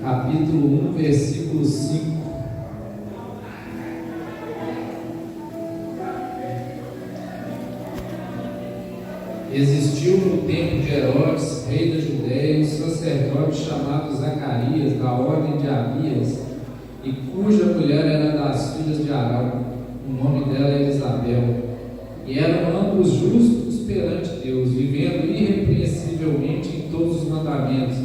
capítulo 1, versículo 5. Existiu no tempo de Herodes, rei da Judéia, um sacerdote chamado Zacarias, da ordem de Abias, e cuja mulher era das filhas de Arão. O nome dela era Isabel. E eram ambos justos perante Deus, vivendo irrepreensivelmente em todos os mandamentos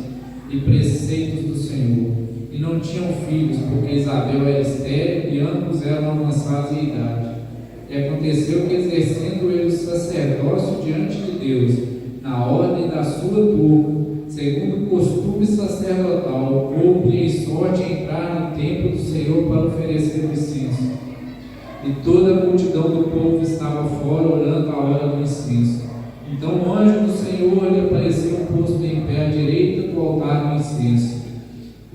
e preceitos do Senhor. E não tinham filhos, porque Isabel era estéril e ambos eram avançados em idade. E aconteceu que, exercendo ele o sacerdócio diante de Deus, na ordem da sua turma, segundo o costume sacerdotal, houve em sorte entrar no templo do Senhor para oferecer o incenso. E toda a multidão do povo estava fora, orando à hora do incenso. Então o anjo do Senhor lhe apareceu posto em pé à direita do altar do incenso.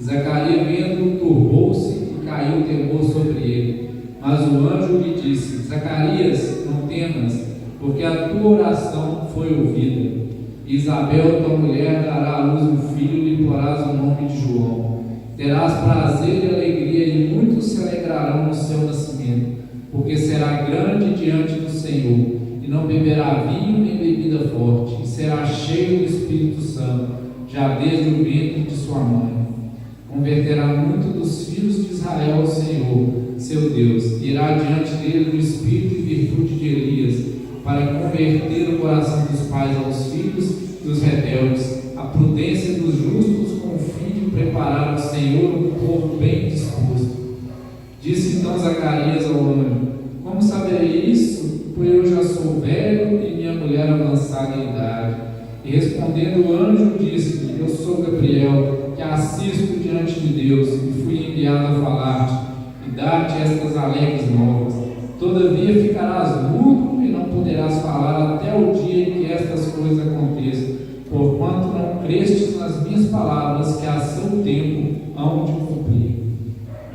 Zacarias, vendo-o, turbou-se e caiu o temor sobre ele. Mas o anjo lhe disse: Zacarias, não temas, porque a tua oração foi ouvida. Isabel, tua mulher, dará à luz um filho e lhe porás o nome de João. Terás prazer e alegria, e muitos se alegrarão no seu nascimento, porque será grande diante do Senhor, e não beberá vinho nem bebida forte, e será cheio do Espírito Santo, já desde o ventre de sua mãe. Converterá muito dos filhos de Israel ao Senhor, seu Deus, e irá diante dele no espírito e virtude de Elias, para converter o coração dos pais aos filhos dos rebeldes, a prudência dos justos, com o fim de preparar ao Senhor um povo bem disposto. Disse então Zacarias ao anjo: Como saberei isso? Pois eu já sou velho e minha mulher avançada em idade. E respondendo o anjo, disse-lhe: Eu sou Gabriel, que assisto diante de Deus, e fui enviado a falar-te e dar-te estas alegres novas. Todavia ficarás mudo e não poderás falar até o dia em que estas coisas aconteçam, porquanto não crestes nas minhas palavras, que a seu tempo hão de cumprir.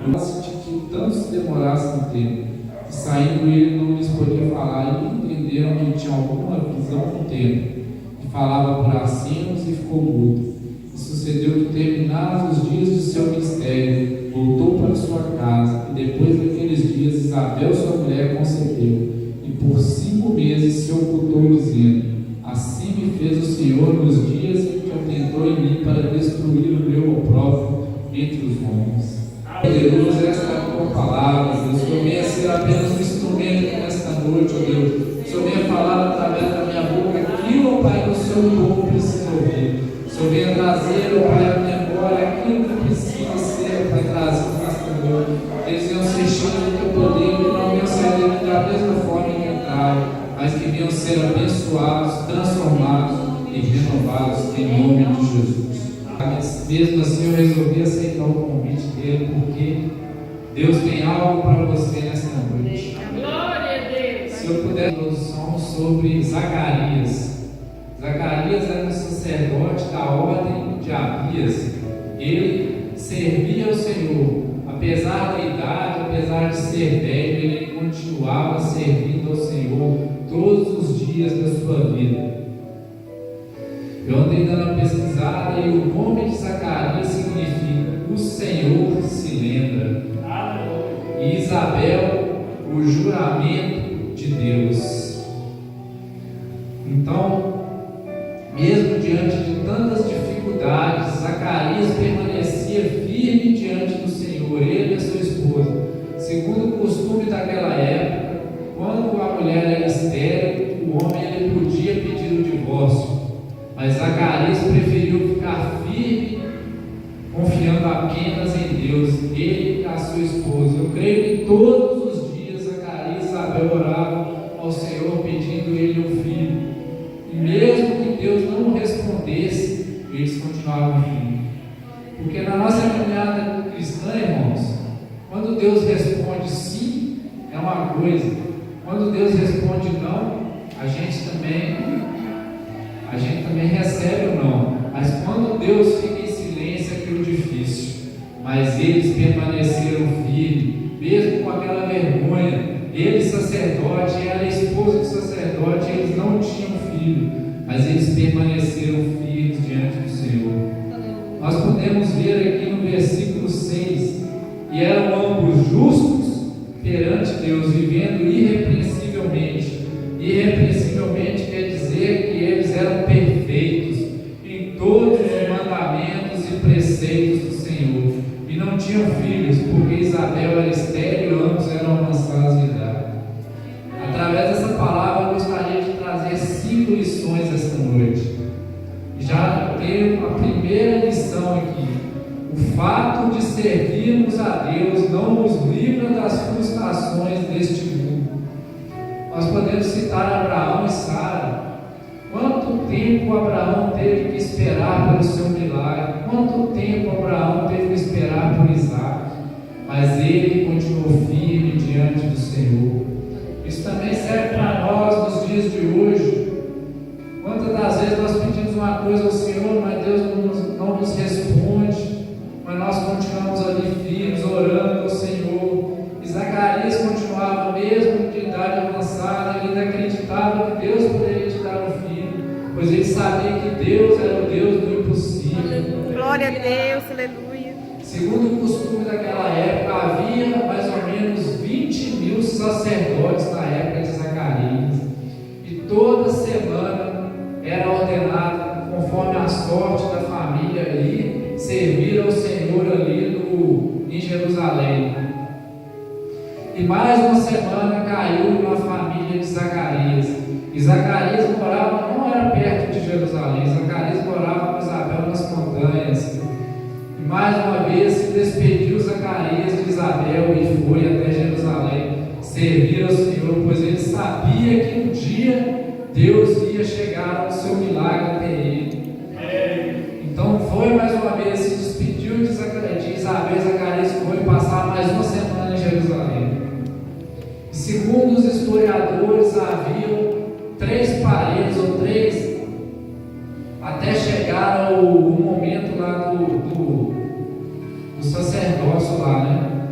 Mas de que tanto se demorasse um tempo, e saindo ele não lhes podia falar, e entenderam que tinha alguma visão no tempo, e falava por acenos e ficou mudo. E sucedeu que, terminados os dias de seu ministério, voltou para sua casa, e depois daqueles dias Isabel, sua mulher, concebeu, e por 5 meses se ocultou, dizendo: Assim me fez o Senhor nos dias em que atentou em mim para destruir o meu opróbrio entre os homens. Deus, esta é a tua palavra, Deus, que eu venha ser apenas um instrumento nesta noite, ó Deus. O Senhor venha falar através da minha boca aquilo, ó Pai, que o seu povo precisa ouvir. O Senhor venha trazer, ó Pai, à memória aquilo que precisa ser, ó Pai, trazido nesta noite. Eles venham ser cheios do teu poder, que não venham sair da mesma forma que entraram, mas que venham ser abençoados, transformados e renovados em nome de Jesus. Mesmo assim eu resolvi aceitar o convite dele, porque Deus tem algo para você nesta noite. Glória a Deus. Se eu puder, introdução sobre Zacarias. Zacarias era um sacerdote da ordem de Abias. Ele servia ao Senhor, apesar da idade, apesar de ser velho, ele continuava servindo ao Senhor todos os dias da sua vida. Eu andei dando uma pesquisada e o nome de Zacarias significa: o Senhor se lembra. E Isabel, o juramento de Deus. Então, mesmo diante de tantas dificuldades, Zacarias permanecia firme diante do Senhor, ele e a sua esposa. Segundo o costume daquela época, quando a mulher era estéril, o homem ele podia pedir o divórcio. Mas Zacarias preferiu ficar firme, confiando apenas em Deus, ele e a sua esposa. Eu creio que todos os dias Zacarias e Isabel oravam ao Senhor pedindo ele um filho. E mesmo que Deus não respondesse, eles continuavam firmes. Porque na nossa caminhada cristã, irmãos, quando Deus responde sim, é uma coisa. Quando Deus responde não, a gente também recebe ou não, mas quando Deus fica em silêncio é aquilo difícil. Mas eles permaneceram firmes, mesmo com aquela vergonha. Ele, sacerdote, ela, esposa do sacerdote, eles não tinham filho, mas eles permaneceram firmes diante do Senhor. Nós podemos ver aqui no versículo justos perante Deus, vivendo irrepreensivelmente. Irrepreensivelmente quer dizer que eles eram perfeitos em todos os mandamentos e preceitos do Senhor, e não tinham filhos, porque Isabel era estéril e ambos eram avançados de idade. Através dessa palavra eu gostaria de trazer 5 lições esta noite. Já tenho a primeira lição aqui: o fato de servirmos a Deus não nos livra das frustrações deste mundo. Nós podemos citar Abraão e Sara. Quanto tempo Abraão teve que esperar pelo seu milagre? Quanto tempo Abraão teve que esperar por Isaac? Mas ele continuou firme diante do Senhor. Isso também serve para nós nos dias de hoje. Quantas das vezes nós pedimos uma coisa ao Senhor, mas Deus não nos responde, mas nós continuamos ali firmes, orando ao Senhor. E Zacarias continuava, mesmo de idade avançada, ele ainda acreditava que Deus poderia te dar um filho, pois ele sabia que Deus era o Deus do impossível. Glória a Deus, aleluia. Segundo o costume daquela época, havia mais ou menos 20.000 sacerdotes na época de Zacarias, e toda semana era ordenado, conforme a sorte da família ali, servir ao Senhor ali em Jerusalém. E mais uma semana caiu na família de Zacarias. E Zacarias morava, não era perto de Jerusalém, Zacarias morava com Isabel nas montanhas. E mais uma vez se despediu Zacarias de Isabel e foi até Jerusalém servir ao Senhor, pois ele sabia que um dia Deus ia chegar ao seu milagre até ele. Então foi mais uma vez, se despediu de Isabel. Zacarias foi passar mais uma semana em Jerusalém. E segundo os historiadores, haviam 3 paredes ou 3, até chegar ao momento lá do sacerdócio lá, né?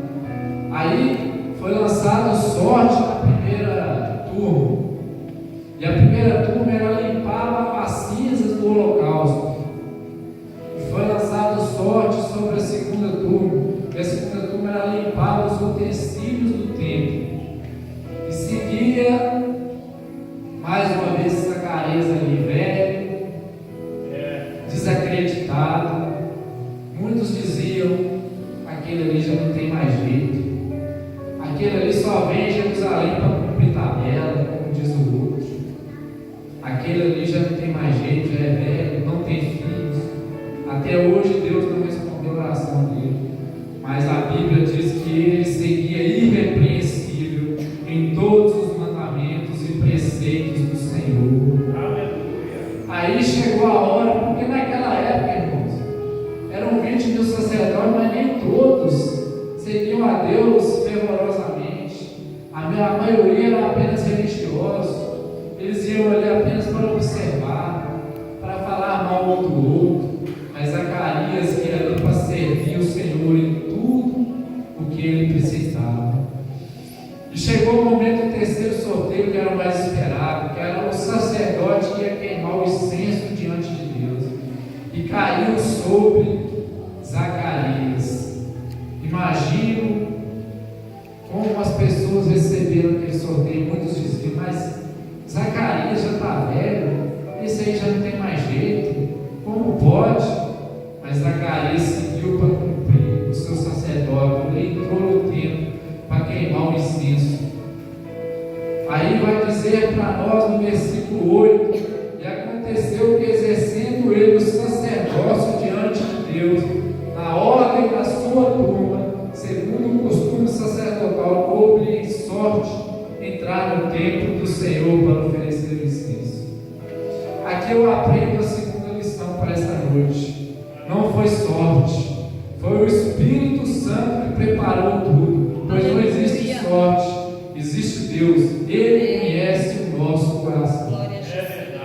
Aí foi lançado sorte na primeira turma. E a primeira turma era limpar as cinzas do holocausto. E foi lançado sorte sobre a segunda turma. E a segunda turma era limpar os utensílios do templo. E seguia mais uma vez Zacarias ali, velho, desacreditado. Muitos diziam: aquele ali já não tem mais jeito, aquele ali só vem em Jerusalém para cumprir tabela, como diz o outro. Aquele ali já não tem mais jeito, já é velho, não tem filhos. Até hoje Deus não respondeu a oração dele, mas a Bíblia diz que ele seguia irrepreensível em todos os mandamentos e preceitos do Senhor. Aleluia. Aí chegou a hora, porque naquela época, irmãos, eram 20.000 sacerdotes, mas nem todos seguiam a Deus fervorosamente. A maioria era apenas religiosos. Eles iam ali apenas para observar, para falar mal um do outro. Mas Zacarias ia ali para servir o Senhor em tudo o que ele precisava. E chegou o momento do terceiro sorteio, que era o mais esperado, que era o sacerdote que ia queimar o incenso diante de Deus. E caiu sobre Zacarias. Imagino como as pessoas receberam aquele sorteio. Muitos diziam: mas Zacarias já está velho, esse aí já não tem mais jeito, como pode? Mas Zacarias seguiu para cumprir o seu sacerdócio. Ele entrou no templo para queimar o incenso. Aí vai dizer para nós no versículo 8: e aconteceu que, exercendo ele o sacerdócio diante de Deus, na ordem da sua turma, segundo o costume sacerdotal, coube em sorte entrar no templo do Senhor para oferecer o incenso. Aqui eu aprendo a segunda lição para esta noite. Não foi sorte, foi o Espírito Santo que preparou tudo, pois não existe sorte, existe Deus. Ele conhece o nosso coração.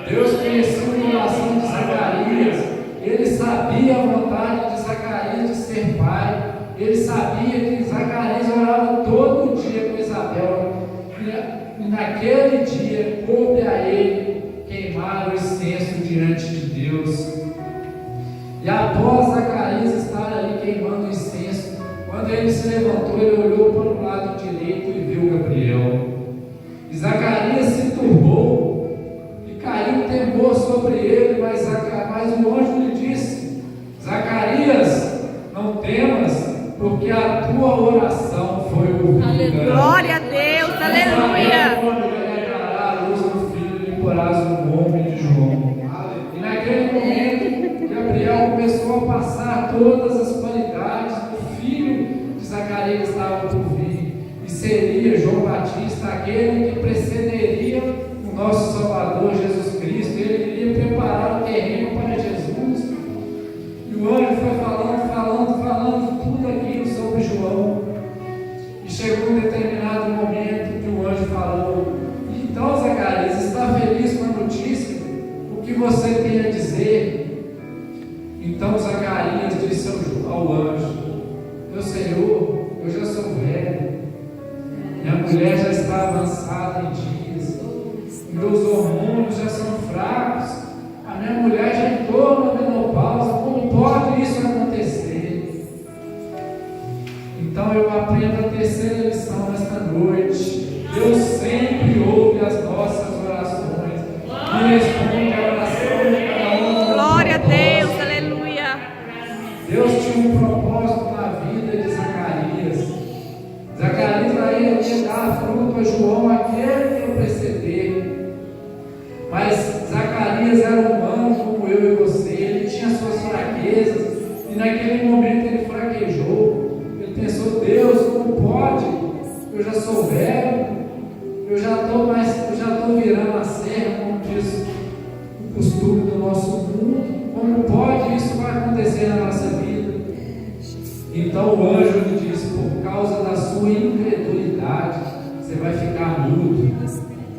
Deus conhecia o coração de Zacarias. Ele sabia a vontade de Zacarias de ser pai. Ele sabia que Zacarias orava todo dia com Isabel. E naquele dia coube a ele queimar o incenso diante de Deus. E após Zacarias estar ali queimando o incenso, quando ele se levantou, ele olhou para o porque a tua oração foi ouvida. Glória a Deus, aleluia. Quando ele dará a luz do filho, lhe porás o nome de João. E naquele momento, Gabriel começou a passar todas as qualidades do filho de Zacarias que estava por vir. E seria João Batista aquele que precederia o nosso Salvador Jesus Cristo. Ele iria preparar o terreno para Jesus. E o anjo foi falando tudo aquilo sobre João. E chegou um determinado momento que o anjo falou: então, Zacarias, está feliz com a notícia? O que você tem a dizer? Então Zacarias disse ao anjo: meu Senhor, eu já sou velho, minha mulher já está avançada em dias, meus hormônios já são fracos, a minha mulher já entrou na menopausa, como pode isso acontecer? Então eu aprendo a terceira lição nesta noite: Deus sempre ouve as nossas orações e responde a oração de cada um. Glória a Deus, aleluia. Deus tinha um propósito na vida de Zacarias. Zacarias ia dar fruto a João, aquele que o preceder. Mas Zacarias era humano como eu e você, ele tinha suas fraquezas, e naquele momento ele fraquejou. Ele pensou: Deus, como pode? Eu já sou velho, eu já estou virando a serra, como diz o costume do nosso mundo. Como pode isso vai acontecer na nossa vida? Então o anjo lhe disse: por causa da sua incredulidade, você vai ficar mudo.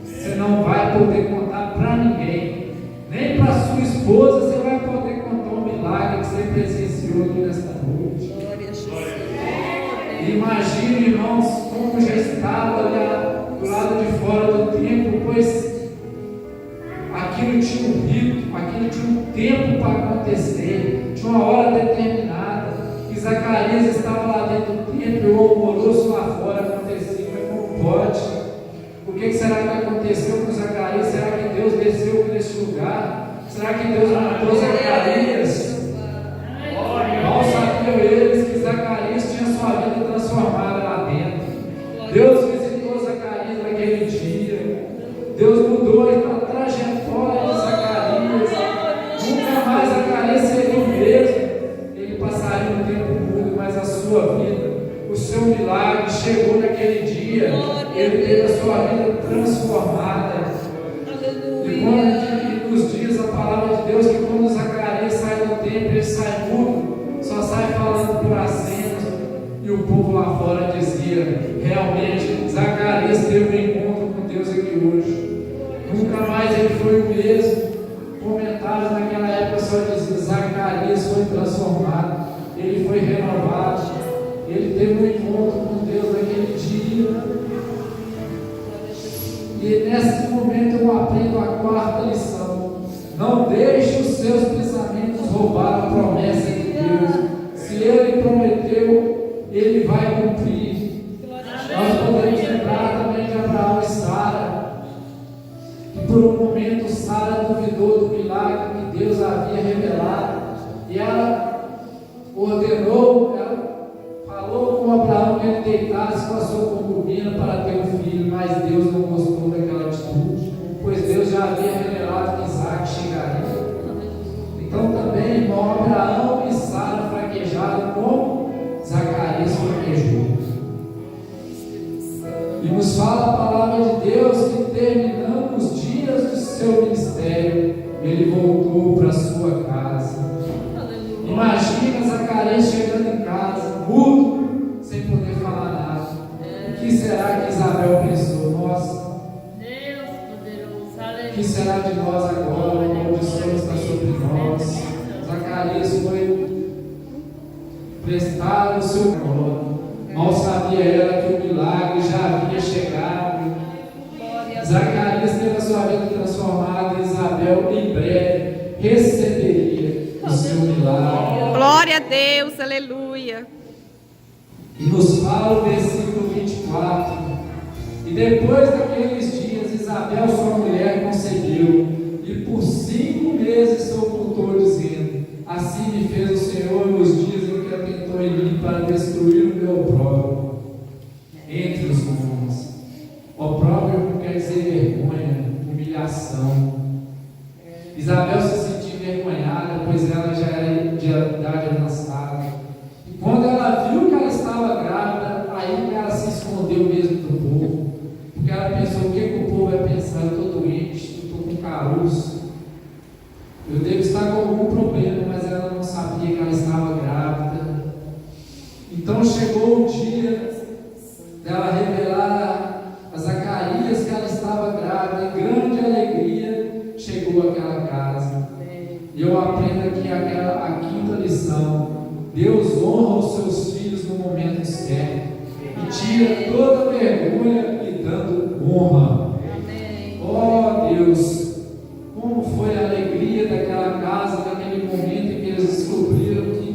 Você não vai poder contar para ninguém, nem para sua esposa você vai poder contar o milagre que você presenciou aqui nesta noite. Imagine, irmãos, como já estava ali do lado de fora do templo, pois aquilo tinha um rito, aquilo tinha um tempo para acontecer, tinha uma hora determinada. E Zacarias estava lá dentro do templo e o alvoroço lá fora acontecia. Mas como pode? O que será que aconteceu com Zacarias? Será que Deus desceu nesse lugar? Será que Deus matou Zacarias? Mal sabiam eles que Zacarias tinha sua vida transformada lá dentro. Deus visitou Zacarias naquele dia. Deus mudou a trajetória de Zacarias. Nunca mais Zacarias seria o mesmo. Ele passaria um tempo mudo, mas a sua vida, o seu milagre chegou naquele dia. Ele teve a sua vida transformada. E nos diz a palavra de Deus que quando Zacarias sai do templo, ele sai mudo, só sai falando por aceno. E o povo lá fora dizia: realmente Zacarias teve um encontro com Deus aqui hoje. Nunca mais ele foi o mesmo. Comentários naquela época só diziam: Zacarias foi transformado, ele foi renovado, ele teve um encontro com Deus naquele dia. E nesse momento eu aprendo a quarta lição: não deixe os seus pensamentos roubar a promessa de Deus. Se Ele prometeu, Ele vai cumprir. Nós podemos lembrar também de Abraão e Sara, que por um momento Sara duvidou do milagre que Deus havia revelado, e ela ordenou, ela falou com Abraão que ele deitasse com a sua concubina para ter um filho, mas Deus não gostou daquela atitude, pois Deus já havia revelado que Isaac chegaria. Então também, irmão, Abraão e Sara fraquejaram como Zacarias fraquejou. E nos fala a palavra de Deus que, terminando os dias do seu ministério, ele voltou para a sua casa. Imagina Zacarias chegando em casa, mudo, sem poder falar nada. O que será que Isabel pensou? Nossa, o que será de nós agora? A maldição está sobre nós. Zacarias foi prestar o seu colo. Mal sabia ela que o milagre já havia chegado. Zacarias teve a sua vida transformada, e Isabel em breve receberia o seu milagre. Glória a Deus, aleluia. E nos fala o versículo 24: e depois daqueles dias, Isabel, sua mulher, concebeu, e por 5 meses se ocultou, dizendo: assim me fez o Senhor nos dias em que atentou em mim para destruir o meu opróbrio entre os homens. Opróbrio não quer dizer vergonha, humilhação. Isabel se sentiu envergonhada, pois ela já era de idade avançada. E quando ela viu que ela estava grávida, aí ela se escondeu mesmo do povo, porque ela pensou: o que o povo vai pensar? Eu estou doente, eu estou com caroço, eu devo estar com algum problema, mas ela não sabia que ela estava grávida. Então chegou o dia dela revelar a Zacarias que ela estava grávida, e grande alegria chegou àquela casa. E eu aprendo aqui a quinta lição: Deus honra os seus filhos no momento certo e tira toda vergonha lhe dando honra. Oh Deus, como foi a alegria daquela casa, naquele momento em que eles descobriram que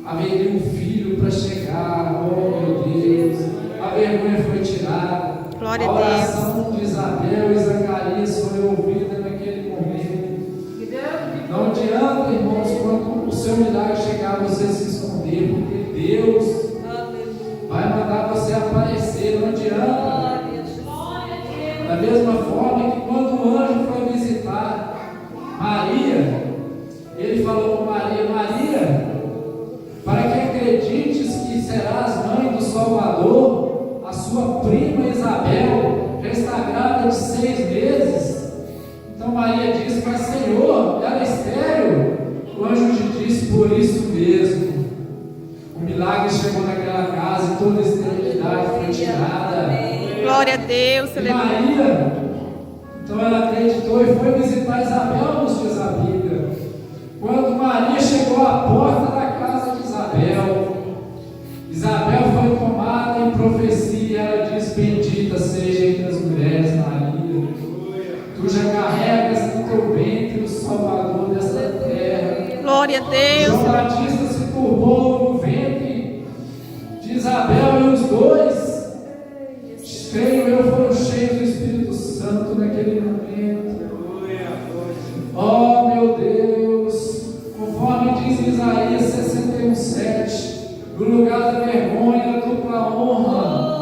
haveria um filho para chegar. Oh meu Deus, a vergonha foi tirada. Glória a a Deus. oração de Isabel e Zacarias foi ouvida naquele momento. Não adianta, irmãos, quando o seu milagre chegar, você se esconder, porque Deus vai mandar você aparecer. Não adianta. Da mesma forma que quando o anjo foi visitar Maria, ele falou para Maria: Maria, para que acredites que serás mãe do Salvador, a sua prima Isabel já está grávida de 6 meses. Então Maria disse: mas Senhor, ela é estéril. O anjo lhe disse: por isso mesmo. O milagre chegou naquela casa e toda a esterilidade foi tirada. Glória a Deus, E aleluia. Maria, então ela acreditou e foi visitar Isabel, nos diz a Bíblia. Quando Maria chegou à porta da casa de Isabel, Isabel foi tomada em profecia. Ela diz: bendita seja entre as mulheres, Maria, tu já carregas no teu ventre o Salvador desta terra. Glória a Deus. João Batista se curvou no ventre de Isabel e os dois, creio eu, foram cheios do Espírito Santo naquele momento. Oh meu Deus, conforme diz Isaías 61:7, no lugar da vergonha, a dupla honra.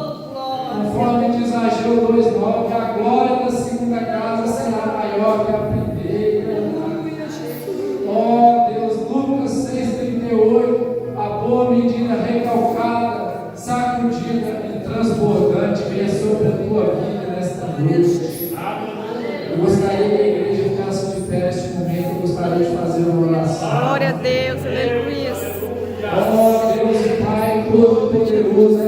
Conforme diz Ageu 2:9, a glória da segunda casa será maior que a primeira. Oh Deus, Lucas 6:38, a boa medida recalcada, sacudida e transbordante venha sobre a tua vida nesta noite. Eu gostaria que a igreja ficasse de pé neste momento. Eu gostaria de fazer uma oração. Glória a Deus, aleluia. Oh Deus e Pai Todo-Poderoso,